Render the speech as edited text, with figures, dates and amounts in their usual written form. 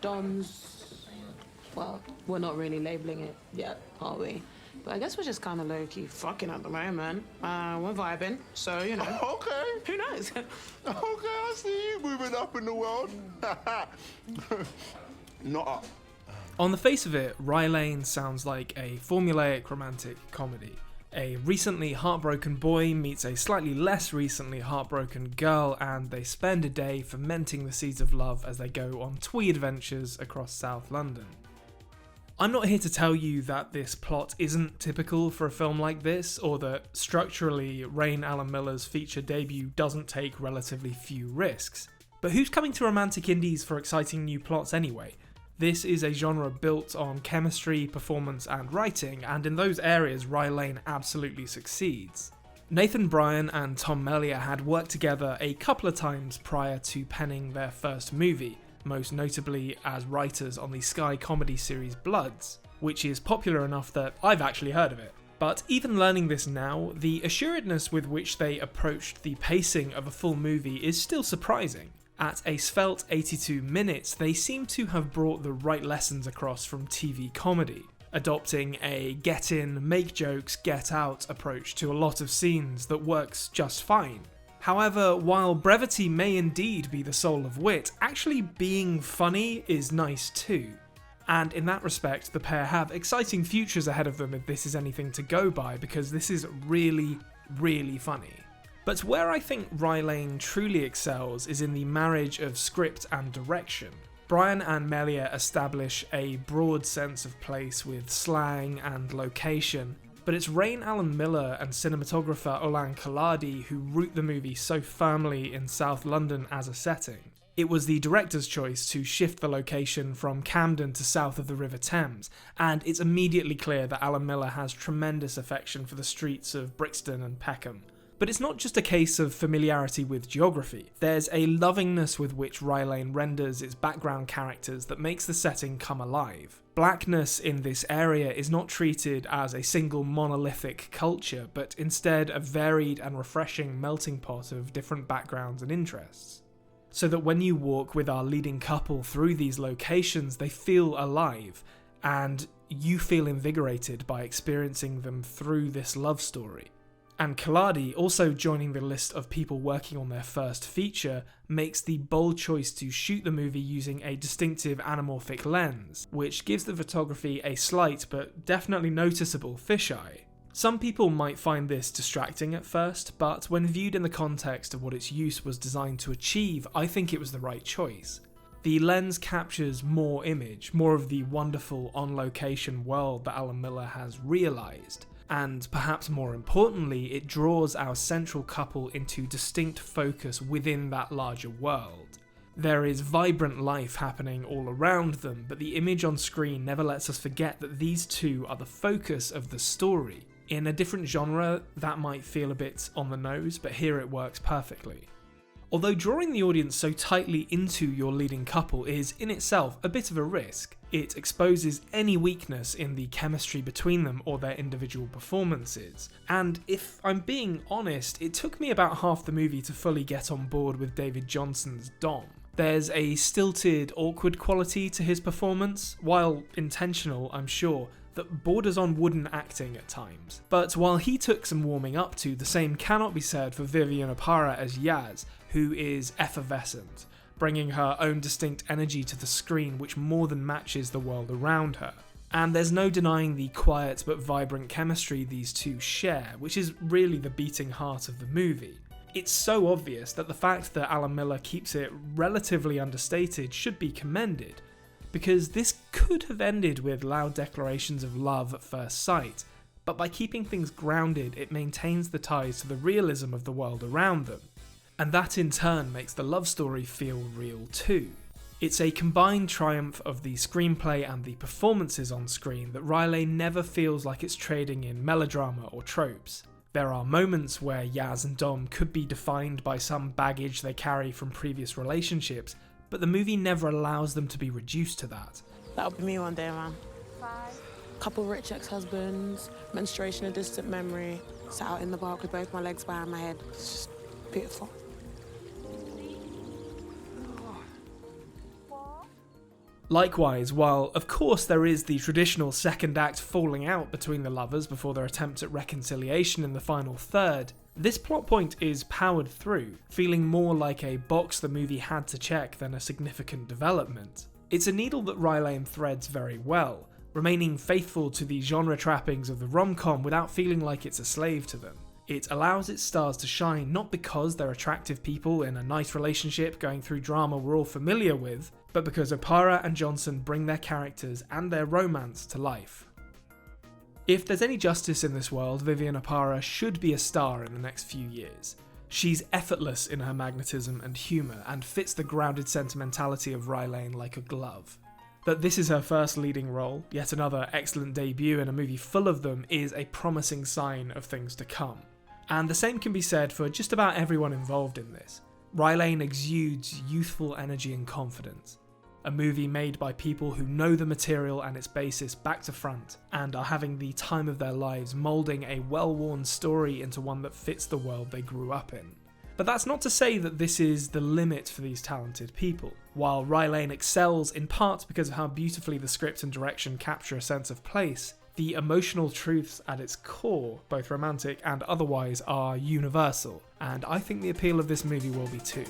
Dom's, well, we're not really labelling it yet, are we? But I guess we're just kind of low-key fucking at the moment. We're vibing, so, you know. Okay. Who knows? Okay, I see you moving up in the world. Not up. On the face of it, Rye Lane sounds like a formulaic romantic comedy. A recently heartbroken boy meets a slightly less recently heartbroken girl, and they spend a day fermenting the seeds of love as they go on twee adventures across South London. I'm not here to tell you that this plot isn't typical for a film like this, or that structurally Raine Allen-Miller's feature debut doesn't take relatively few risks. But who's coming to romantic indies for exciting new plots anyway? This is a genre built on chemistry, performance and writing, and in those areas Rye Lane absolutely succeeds. Nathan Bryan and Tom Mellier had worked together a couple of times prior to penning their first movie, most notably as writers on the Sky comedy series Bloods, which is popular enough that I've actually heard of it. But even learning this now, the assuredness with which they approached the pacing of a full movie is still surprising. At a svelte 82 minutes, they seem to have brought the right lessons across from TV comedy, adopting a get in, make jokes, get out approach to a lot of scenes that works just fine. However, while brevity may indeed be the soul of wit, actually being funny is nice too. And in that respect, the pair have exciting futures ahead of them if this is anything to go by, because this is really, really funny. But where I think Rye Lane truly excels is in the marriage of script and direction. Bryan and Mellier establish a broad sense of place with slang and location, but it's Raine Allen-Miller and cinematographer Olan Kaladi who root the movie so firmly in South London as a setting. It was the director's choice to shift the location from Camden to south of the River Thames, and it's immediately clear that Allen-Miller has tremendous affection for the streets of Brixton and Peckham. But it's not just a case of familiarity with geography. There's a lovingness with which Rye Lane renders its background characters that makes the setting come alive. Blackness in this area is not treated as a single monolithic culture, but instead a varied and refreshing melting pot of different backgrounds and interests. So that when you walk with our leading couple through these locations, they feel alive, and you feel invigorated by experiencing them through this love story. And Kaladi, also joining the list of people working on their first feature, makes the bold choice to shoot the movie using a distinctive anamorphic lens, which gives the photography a slight but definitely noticeable fisheye. Some people might find this distracting at first, but when viewed in the context of what its use was designed to achieve, I think it was the right choice. The lens captures more image, more of the wonderful on-location world that Allen-Miller has realised. And perhaps more importantly, it draws our central couple into distinct focus within that larger world. There is vibrant life happening all around them, but the image on screen never lets us forget that these two are the focus of the story. In a different genre, that might feel a bit on the nose, but here it works perfectly. Although drawing the audience so tightly into your leading couple is in itself a bit of a risk, it exposes any weakness in the chemistry between them or their individual performances. And if I'm being honest, it took me about half the movie to fully get on board with David Johnson's Dom. There's a stilted, awkward quality to his performance, while intentional, I'm sure, that borders on wooden acting at times. But while he took some warming up to, the same cannot be said for Vivian Oparah as Yaz, who is effervescent, bringing her own distinct energy to the screen which more than matches the world around her. And there's no denying the quiet but vibrant chemistry these two share, which is really the beating heart of the movie. It's so obvious that the fact that Allen-Miller keeps it relatively understated should be commended, because this could have ended with loud declarations of love at first sight, but by keeping things grounded, it maintains the ties to the realism of the world around them. And that in turn makes the love story feel real too. It's a combined triumph of the screenplay and the performances on screen that Rye Lane never feels like it's trading in melodrama or tropes. There are moments where Yaz and Dom could be defined by some baggage they carry from previous relationships, but the movie never allows them to be reduced to that. That'll be me one day, man. Couple rich ex-husbands, menstruation a distant memory, sat out in the park with both my legs behind my head. It's just beautiful. Likewise, while of course there is the traditional second act falling out between the lovers before their attempt at reconciliation in the final third, this plot point is powered through, feeling more like a box the movie had to check than a significant development. It's a needle that Rye Lane threads very well, remaining faithful to the genre trappings of the rom-com without feeling like it's a slave to them. It allows its stars to shine not because they're attractive people in a nice relationship going through drama we're all familiar with, but because Opara and Johnson bring their characters and their romance to life. If there's any justice in this world, Vivian Opara should be a star in the next few years. She's effortless in her magnetism and humour, and fits the grounded sentimentality of Rye Lane like a glove. That this is her first leading role, yet another excellent debut in a movie full of them, is a promising sign of things to come. And the same can be said for just about everyone involved in this. Rye Lane exudes youthful energy and confidence. A movie made by people who know the material and its basis back to front, and are having the time of their lives moulding a well-worn story into one that fits the world they grew up in. But that's not to say that this is the limit for these talented people. While Rye Lane excels in part because of how beautifully the script and direction capture a sense of place, the emotional truths at its core, both romantic and otherwise, are universal, and I think the appeal of this movie will be too.